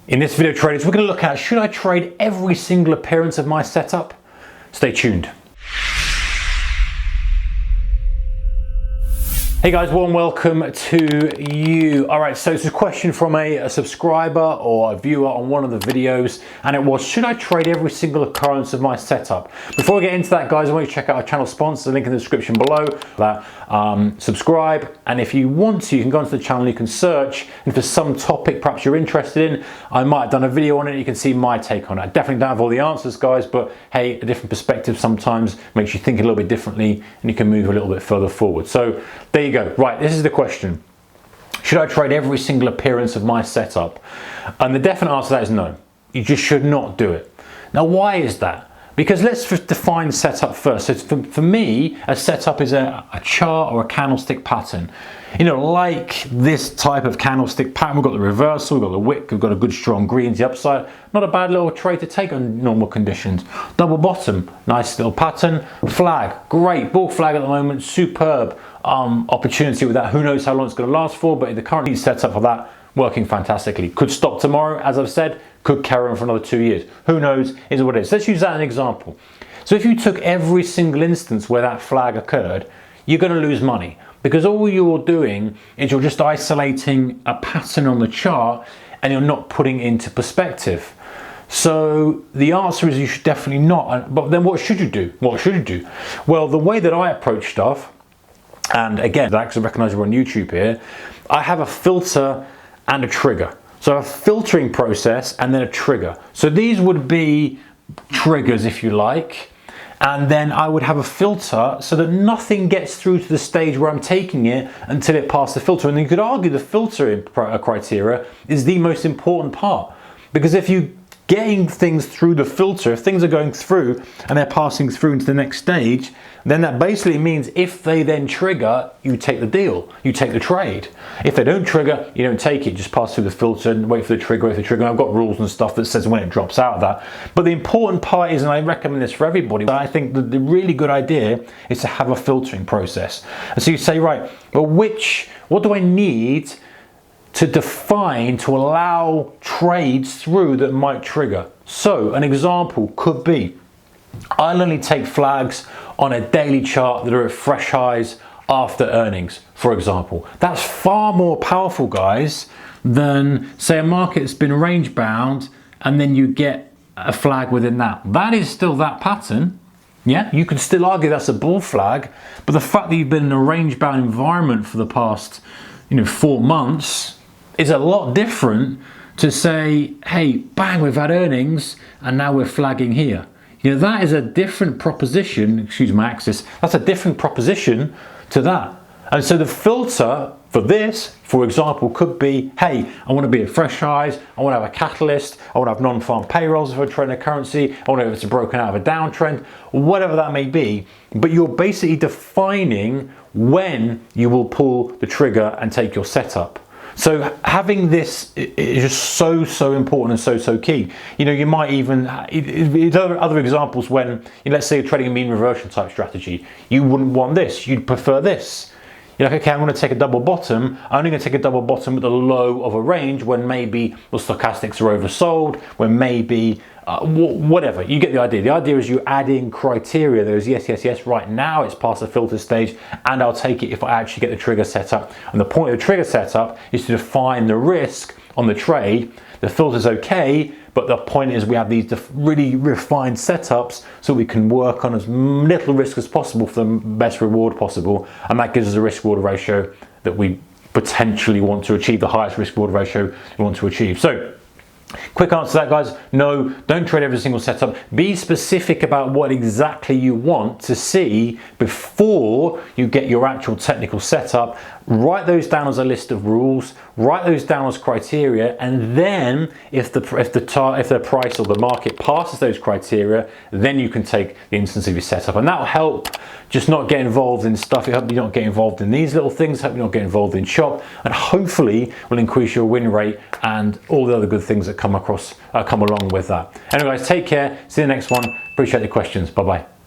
In this video, traders, we're going to look at, should I trade every single appearance of my setup? Stay tuned. Hey guys, warm welcome to you. All right, so it's a question from a subscriber or a viewer on one of the videos, and it was, should I trade every single occurrence of my setup? Before we get into that, guys, I want you to check out our channel sponsor, the link in the description below. Subscribe, and if you want to, you can go onto the channel, you can search, and if there's some topic perhaps you're interested in, I might have done a video on it, you can see my take on it. I definitely don't have all the answers, guys, but hey, a different perspective sometimes makes you think a little bit differently, and you can move a little bit further forward. So there you go. Right, this is the question. Should I trade every single appearance of my setup? And the definite answer to that is no. You just should not do it. Now, why is that? Because let's define setup first. So for me, a setup is a chart or a candlestick pattern. You know, like this type of candlestick pattern, we've got the reversal, we've got the wick, we've got a good strong green to the upside. Not a bad little trade to take on normal conditions. Double bottom, nice little pattern. Flag, great, bull flag at the moment, superb. Opportunity with that. Who knows how long it's going to last for, but the current setup for that working fantastically. Could stop tomorrow, as I've said, could carry on for another 2 years. Who knows, is what it is. Let's use that as an example. So if you took every single instance where that flag occurred, you're going to lose money, because all you're doing is you're just isolating a pattern on the chart and you're not putting it into perspective. So the answer is you should definitely not. But then what should you do? What should you do? Well, the way that I approach stuff, and again, that's recognizable on YouTube here, I have a filter and a trigger. So a filtering process and then a trigger. So these would be triggers, if you like, and then I would have a filter so that nothing gets through to the stage where I'm taking it until it passes the filter. And you could argue the filtering criteria is the most important part, because if you getting things through the filter, if things are going through and they're passing through into the next stage, then that basically means if they then trigger, you take the deal, you take the trade. If they don't trigger, you don't take it, just pass through the filter and wait for the trigger, wait for the trigger. I've got rules and stuff that says when it drops out of that. But the important part is, and I recommend this for everybody, I think that the really good idea is to have a filtering process. And so you say, right, well, what do I need to define to allow trades through that might trigger? So an example could be, I'll only take flags on a daily chart that are at fresh highs after earnings, for example. That's far more powerful, guys, than say a market that's been range bound and then you get a flag within that. That is still that pattern. Yeah, you could still argue that's a bull flag, but the fact that you've been in a range bound environment for the past 4 months is a lot different to say, hey, bang, we've had earnings and now we're flagging here. That is a different proposition, excuse my axis, that's a different proposition to that. And so the filter for this, for example, could be, hey, I want to be at fresh highs, I want to have a catalyst, I want to have non-farm payrolls if I trade a currency, I want to know if it's broken out of a downtrend, whatever that may be. But you're basically defining when you will pull the trigger and take your setup. So having this is just so important and so key. You might even, other examples when, let's say you're trading a mean reversion type strategy, you wouldn't want this, you'd prefer this. You're like, okay, I'm going to take a double bottom. I'm only going to take a double bottom at the low of a range when maybe the stochastics are oversold, when maybe whatever. You get the idea. The idea is you add in criteria. There's yes, right now it's past the filter stage, and I'll take it if I actually get the trigger set up. And the point of the trigger setup is to define the risk on the trade. The filter's okay, but the point is we have these really refined setups so we can work on as little risk as possible for the best reward possible, and that gives us a risk-reward ratio that we potentially want to achieve, the highest risk-reward ratio we want to achieve. So quick answer to that, guys, no, don't trade every single setup. Be specific about what exactly you want to see before you get your actual technical setup. Write those down as a list of rules, write those down as criteria, and then if the price or the market passes those criteria, then you can take the instance of your setup. And that will help just not get involved in stuff. It'll help you not get involved in these little things, help you not get involved in shop, and hopefully will increase your win rate and all the other good things that come along with that. Anyway, guys, take care. See you in the next one. Appreciate the questions. Bye-bye.